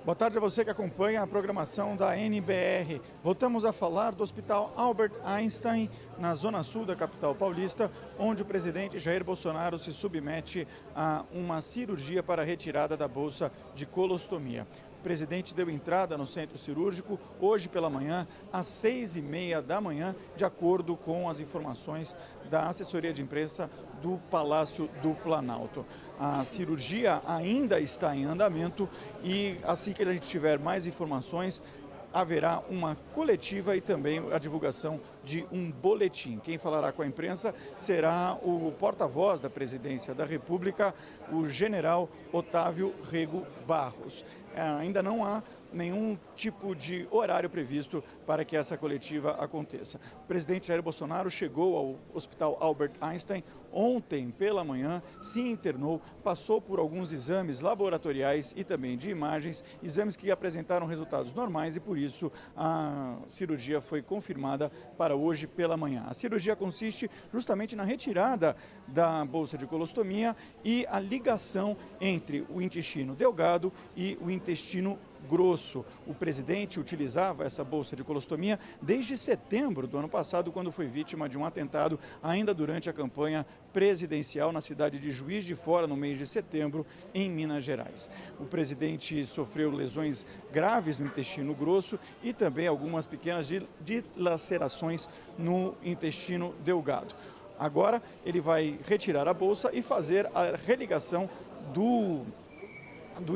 Boa tarde a você que acompanha a programação da NBR. Voltamos a falar do Hospital Albert Einstein, na zona sul da capital paulista, onde o presidente Jair Bolsonaro se submete a uma cirurgia para a retirada da bolsa de colostomia. O presidente deu entrada no centro cirúrgico hoje pela manhã, às 6h30 da manhã, de acordo com as informações da assessoria de imprensa do Palácio do Planalto. A cirurgia ainda está em andamento e assim que a gente tiver mais informações, haverá uma coletiva e também a divulgação de um boletim. Quem falará com a imprensa será o porta-voz da Presidência da República, o general Otávio Rego Barros. Ainda não há nenhum tipo de horário previsto para que essa coletiva aconteça. O presidente Jair Bolsonaro chegou ao Hospital Albert Einstein ontem pela manhã, se internou, passou por alguns exames laboratoriais e também de imagens, exames que apresentaram resultados normais e por isso a cirurgia foi confirmada para hoje pela manhã. A cirurgia consiste justamente na retirada da bolsa de colostomia e a ligação entre o intestino delgado e o intestino grosso. O presidente utilizava essa bolsa de colostomia desde setembro do ano passado, quando foi vítima de um atentado ainda durante a campanha presidencial na cidade de Juiz de Fora, no mês de setembro, em Minas Gerais. O presidente sofreu lesões graves no intestino grosso e também algumas pequenas dilacerações no intestino delgado. Agora ele vai retirar a bolsa e fazer a religação do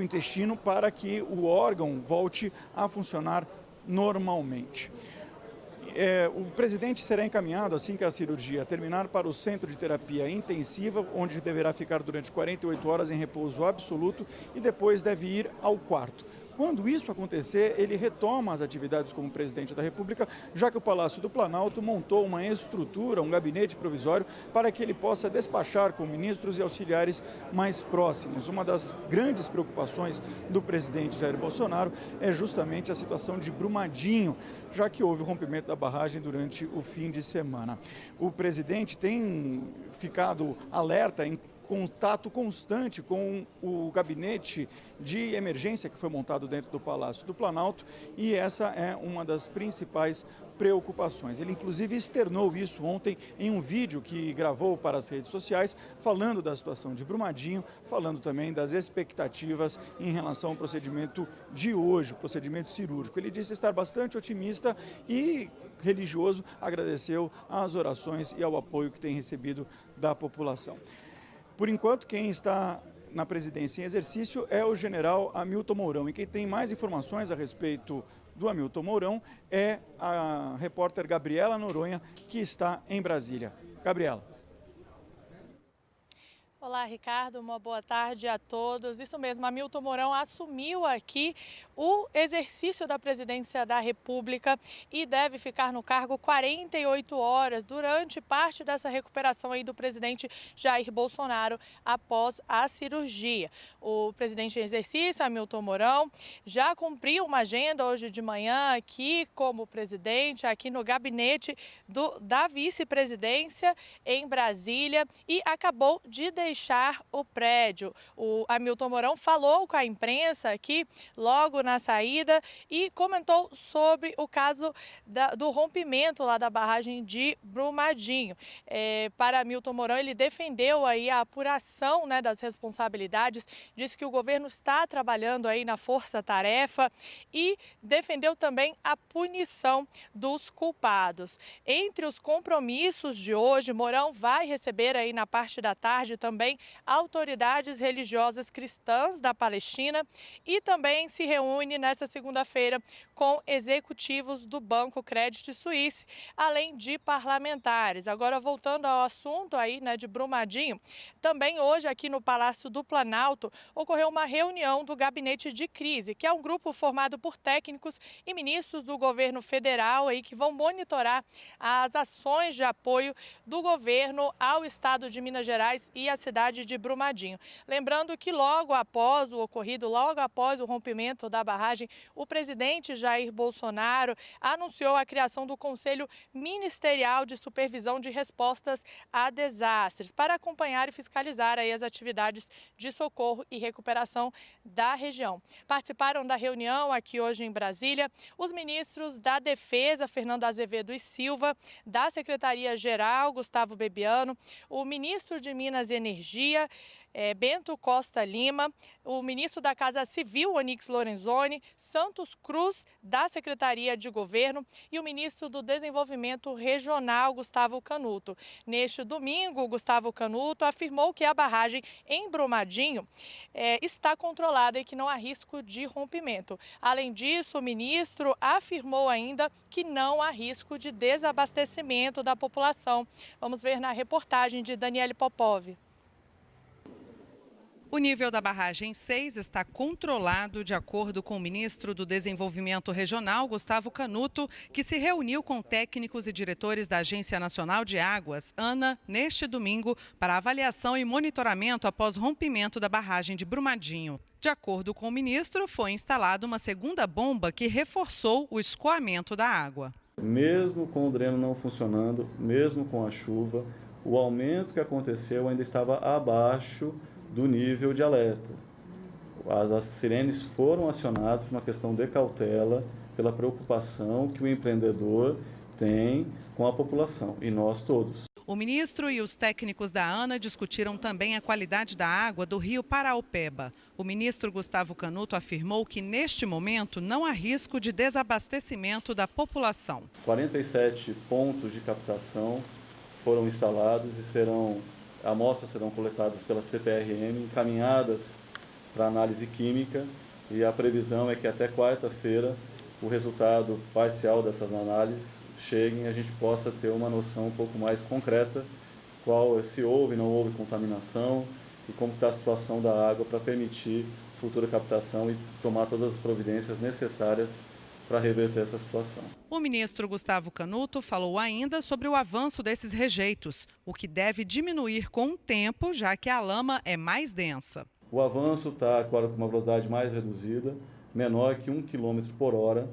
intestino para que o órgão volte a funcionar normalmente. O presidente será encaminhado, assim que a cirurgia terminar, para o centro de terapia intensiva, onde deverá ficar durante 48 horas em repouso absoluto e depois deve ir ao quarto. Quando isso acontecer, ele retoma as atividades como presidente da República, já que o Palácio do Planalto montou uma estrutura, um gabinete provisório, para que ele possa despachar com ministros e auxiliares mais próximos. Uma das grandes preocupações do presidente Jair Bolsonaro é justamente a situação de Brumadinho, já que houve o rompimento da barragem durante o fim de semana. O presidente tem ficado alerta em contato constante com o gabinete de emergência que foi montado dentro do Palácio do Planalto e essa é uma das principais preocupações. Ele inclusive externou isso ontem em um vídeo que gravou para as redes sociais, falando da situação de Brumadinho, falando também das expectativas em relação ao procedimento de hoje, o procedimento cirúrgico. Ele disse estar bastante otimista e religioso, agradeceu às orações e ao apoio que tem recebido da população. Por enquanto, quem está na presidência em exercício é o general Hamilton Mourão. E quem tem mais informações a respeito do Hamilton Mourão é a repórter Gabriela Noronha, que está em Brasília. Gabriela. Olá, Ricardo, uma boa tarde a todos. Isso mesmo, Hamilton Mourão assumiu aqui o exercício da presidência da República e deve ficar no cargo 48 horas durante parte dessa recuperação aí do presidente Jair Bolsonaro após a cirurgia. O presidente em exercício, Hamilton Mourão, já cumpriu uma agenda hoje de manhã aqui como presidente, aqui no gabinete da vice-presidência em Brasília e acabou de deixar o prédio. O Hamilton Mourão falou com a imprensa aqui logo na saída e comentou sobre o caso do rompimento lá da barragem de Brumadinho. Para Hamilton Mourão, ele defendeu aí a apuração, né, das responsabilidades, disse que o governo está trabalhando aí na força-tarefa e defendeu também a punição dos culpados. Entre os compromissos de hoje, Mourão vai receber aí na parte da tarde também autoridades religiosas cristãs da Palestina e também se reúne nesta segunda-feira com executivos do Banco Credit Suisse, além de parlamentares. Agora, voltando ao assunto aí, né, de Brumadinho, também hoje aqui no Palácio do Planalto ocorreu uma reunião do Gabinete de Crise, que é um grupo formado por técnicos e ministros do governo federal aí que vão monitorar as ações de apoio do governo ao estado de Minas Gerais e à cidade cidade de Brumadinho. Lembrando que logo após o ocorrido, logo após o rompimento da barragem, o presidente Jair Bolsonaro anunciou a criação do Conselho Ministerial de Supervisão de Respostas a Desastres para acompanhar e fiscalizar aí as atividades de socorro e recuperação da região. Participaram da reunião aqui hoje em Brasília os ministros da Defesa, Fernando Azevedo e Silva, da Secretaria-Geral, Gustavo Bebiano, o ministro de Minas e Energia, Bento Costa Lima, o ministro da Casa Civil, Onyx Lorenzoni, Santos Cruz, da Secretaria de Governo, e o ministro do Desenvolvimento Regional, Gustavo Canuto. Neste domingo, Gustavo Canuto afirmou que a barragem em Brumadinho está controlada e que não há risco de rompimento. Além disso, o ministro afirmou ainda que não há risco de desabastecimento da população. Vamos ver na reportagem de Daniele Popov. O nível da barragem 6 está controlado, de acordo com o ministro do Desenvolvimento Regional, Gustavo Canuto, que se reuniu com técnicos e diretores da Agência Nacional de Águas, ANA, neste domingo, para avaliação e monitoramento após rompimento da barragem de Brumadinho. De acordo com o ministro, foi instalada uma segunda bomba que reforçou o escoamento da água. Mesmo com o dreno não funcionando, mesmo com a chuva, o aumento que aconteceu ainda estava abaixo do nível de alerta. As sirenes foram acionadas por uma questão de cautela, pela preocupação que o empreendedor tem com a população e nós todos. O ministro e os técnicos da ANA discutiram também a qualidade da água do rio Paraopeba. O ministro Gustavo Canuto afirmou que, neste momento, não há risco de desabastecimento da população. 47 pontos de captação foram instalados e amostras serão coletadas pela CPRM, encaminhadas para análise química, e a previsão é que até quarta-feira o resultado parcial dessas análises chegue e a gente possa ter uma noção um pouco mais concreta se houve ou não houve contaminação e como está a situação da água para permitir futura captação e tomar todas as providências necessárias para reverter essa situação. O ministro Gustavo Canuto falou ainda sobre o avanço desses rejeitos, o que deve diminuir com o tempo, já que a lama é mais densa. O avanço está agora com uma velocidade mais reduzida, menor que 1 km por hora.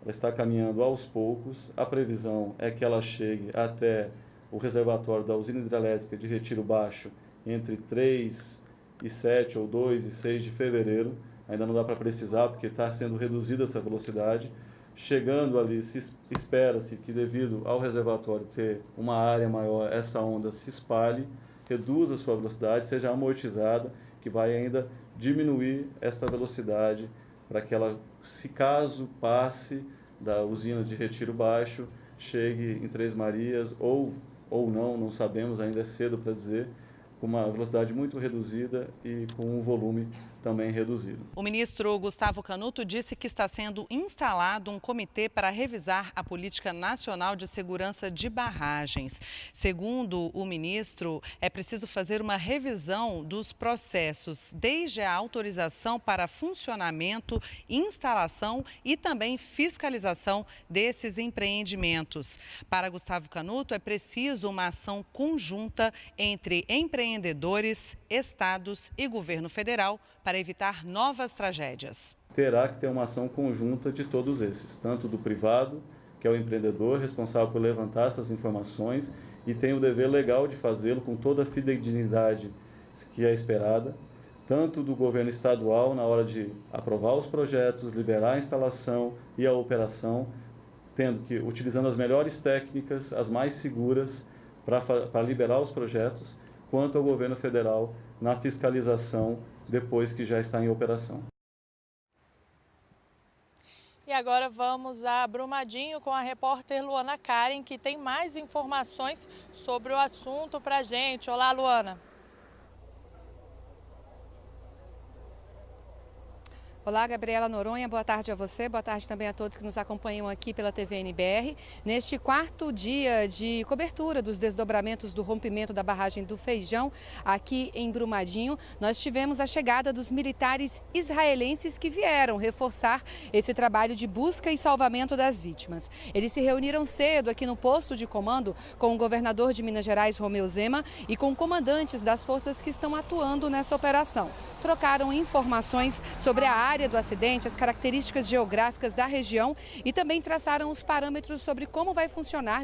Ela está caminhando aos poucos. A previsão é que ela chegue até o reservatório da usina hidrelétrica de Retiro Baixo entre 3 e 7 ou 2 e 6 de fevereiro. Ainda não dá para precisar, porque está sendo reduzida essa velocidade. Chegando ali, espera-se que, devido ao reservatório ter uma área maior, essa onda se espalhe, reduza a sua velocidade, seja amortizada, que vai ainda diminuir essa velocidade para que ela, se caso passe da usina de Retiro Baixo, chegue em Três Marias ou não sabemos, ainda é cedo para dizer, com uma velocidade muito reduzida e com um volume também reduzido. O ministro Gustavo Canuto disse que está sendo instalado um comitê para revisar a Política Nacional de Segurança de Barragens. Segundo o ministro, é preciso fazer uma revisão dos processos, desde a autorização para funcionamento, instalação e também fiscalização desses empreendimentos. Para Gustavo Canuto, é preciso uma ação conjunta entre empreendedores, estados e governo federal para evitar novas tragédias. Terá que ter uma ação conjunta de todos esses, tanto do privado, que é o empreendedor responsável por levantar essas informações e tem o dever legal de fazê-lo com toda a fidedignidade que é esperada, tanto do governo estadual na hora de aprovar os projetos, liberar a instalação e a operação, utilizando as melhores técnicas, as mais seguras para liberar os projetos, quanto ao governo federal na fiscalização depois que já está em operação. E agora vamos a Brumadinho com a repórter Luana Karen, que tem mais informações sobre o assunto para a gente. Olá, Luana. Olá, Gabriela Noronha, boa tarde a você, boa tarde também a todos que nos acompanham aqui pela TV NBR. Neste quarto dia de cobertura dos desdobramentos do rompimento da barragem do Feijão, aqui em Brumadinho, nós tivemos a chegada dos militares israelenses que vieram reforçar esse trabalho de busca e salvamento das vítimas. Eles se reuniram cedo aqui no posto de comando com o governador de Minas Gerais, Romeu Zema, e com comandantes das forças que estão atuando nessa operação. Trocaram informações sobre a área do acidente, as características geográficas da região e também traçaram os parâmetros sobre como vai funcionar,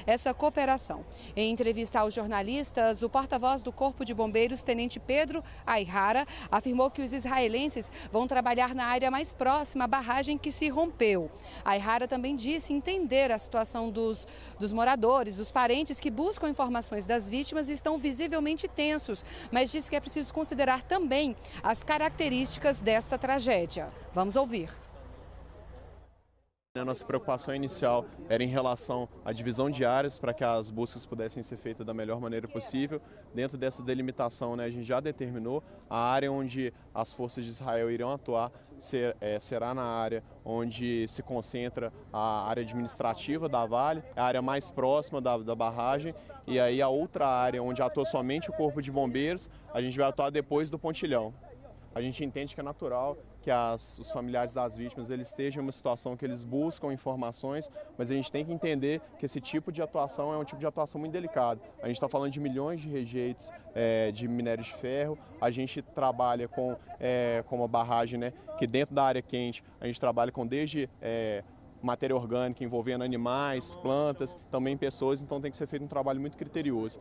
essa cooperação. Em entrevista aos jornalistas, o porta-voz do Corpo de Bombeiros, Tenente Pedro Aihara, afirmou que os israelenses vão trabalhar na área mais próxima à barragem que se rompeu. Aihara também disse entender a situação dos moradores, dos parentes que buscam informações das vítimas e estão visivelmente tensos, mas disse que é preciso considerar também as características desta tragédia. Vamos ouvir. A nossa preocupação inicial era em relação à divisão de áreas para que as buscas pudessem ser feitas da melhor maneira possível. Dentro dessa delimitação, a gente já determinou a área onde as forças de Israel irão atuar será na área onde se concentra a área administrativa da Vale, a área mais próxima da barragem, e aí a outra área onde atua somente o Corpo de Bombeiros, a gente vai atuar depois do pontilhão. A gente entende que é natural que os familiares das vítimas eles estejam em uma situação que eles buscam informações, mas a gente tem que entender que esse tipo de atuação é um tipo de atuação muito delicado. A gente está falando de milhões de rejeitos de minério de ferro, a gente trabalha com uma barragem, que dentro da área quente a gente trabalha com desde matéria orgânica envolvendo animais, plantas, também pessoas, então tem que ser feito um trabalho muito criterioso.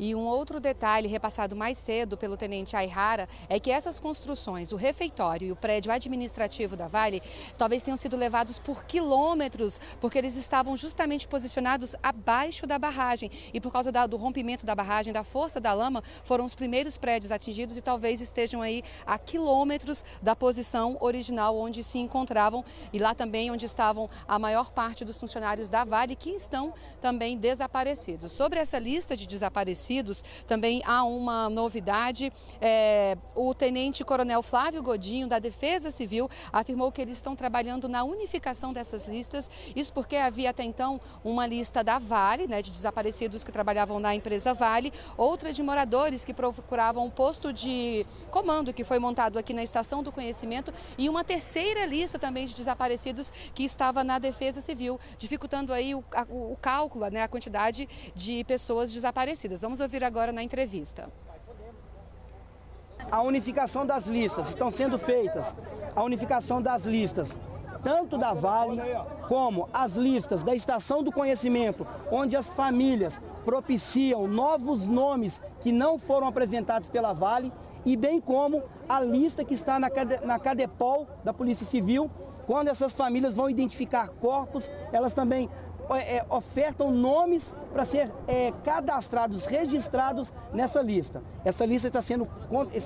E um outro detalhe repassado mais cedo pelo Tenente Aihara é que essas construções, o refeitório e o prédio administrativo da Vale, talvez tenham sido levados por quilômetros, porque eles estavam justamente posicionados abaixo da barragem. E por causa do rompimento da barragem, da força da lama, foram os primeiros prédios atingidos e talvez estejam aí a quilômetros da posição original onde se encontravam e lá também onde estavam a maior parte dos funcionários da Vale que estão também desaparecidos. Sobre essa lista de desaparecidos, também há uma novidade. O Tenente Coronel Flávio Godinho, da Defesa Civil, afirmou que eles estão trabalhando na unificação dessas listas. Isso porque havia até então uma lista da Vale, de desaparecidos que trabalhavam na empresa Vale, outra de moradores que procuravam um posto de comando que foi montado aqui na Estação do Conhecimento e uma terceira lista também de desaparecidos que estava na Defesa Civil, dificultando aí o cálculo, a quantidade de pessoas desaparecidas. Vamos ouvir agora na entrevista. A unificação das listas, estão sendo feitas a unificação das listas, tanto da Vale como as listas da Estação do Conhecimento, onde as famílias propiciam novos nomes que não foram apresentados pela Vale, e bem como a lista que está na Cadepol da Polícia Civil, quando essas famílias vão identificar corpos, elas também ofertam nomes para ser cadastrados, registrados nessa lista. Essa lista está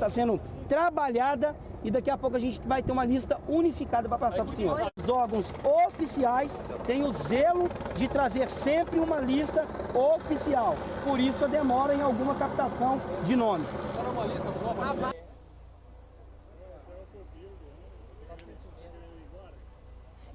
sendo trabalhada e daqui a pouco a gente vai ter uma lista unificada para passar para o senhor. Os órgãos oficiais têm o zelo de trazer sempre uma lista oficial. Por isso a demora em alguma captação de nomes.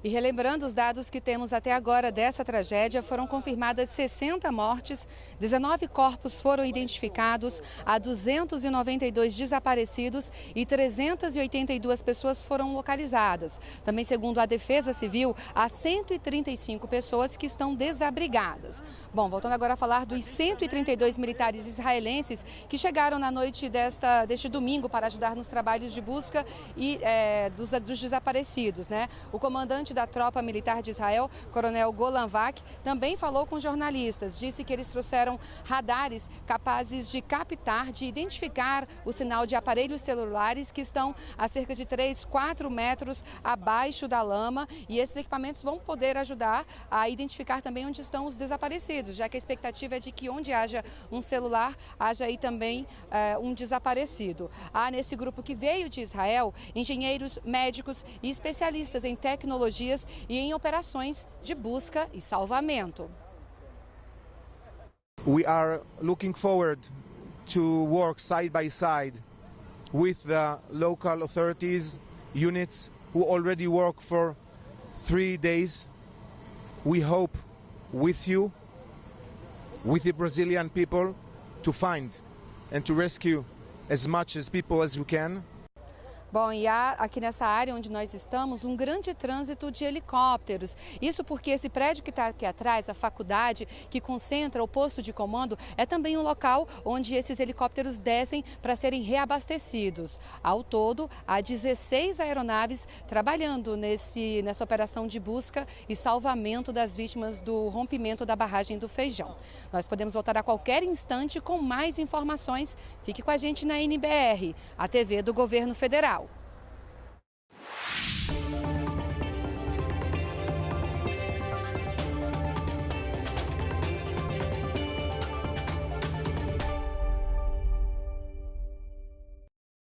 E relembrando os dados que temos até agora dessa tragédia, foram confirmadas 60 mortes, 19 corpos foram identificados, há 292 desaparecidos e 382 pessoas foram localizadas. Também, segundo a Defesa Civil, há 135 pessoas que estão desabrigadas. Bom, voltando agora a falar dos 132 militares israelenses que chegaram na noite deste domingo para ajudar nos trabalhos de busca e dos desaparecidos, O comandante da tropa militar de Israel, Coronel Golan Vak, também falou com jornalistas. Disse que eles trouxeram radares capazes de captar, de identificar o sinal de aparelhos celulares que estão a cerca de 3, 4 metros abaixo da lama, e esses equipamentos vão poder ajudar a identificar também onde estão os desaparecidos, já que a expectativa é de que onde haja um celular, haja aí também um desaparecido. Há nesse grupo que veio de Israel engenheiros, médicos e especialistas em tecnologias e em operações de busca e salvamento. We are looking forward to work side by side with the local authorities, units who already work for 3 days. We hope with you, with the Brazilian people, to find and to rescue as much as people as we can. Bom, e há aqui nessa área onde nós estamos um grande trânsito de helicópteros. Isso porque esse prédio que está aqui atrás, a faculdade que concentra o posto de comando, é também um local onde esses helicópteros descem para serem reabastecidos. Ao todo, há 16 aeronaves trabalhando nessa operação de busca e salvamento das vítimas do rompimento da barragem do Feijão. Nós podemos voltar a qualquer instante com mais informações. Fique com a gente na NBR, a TV do Governo Federal.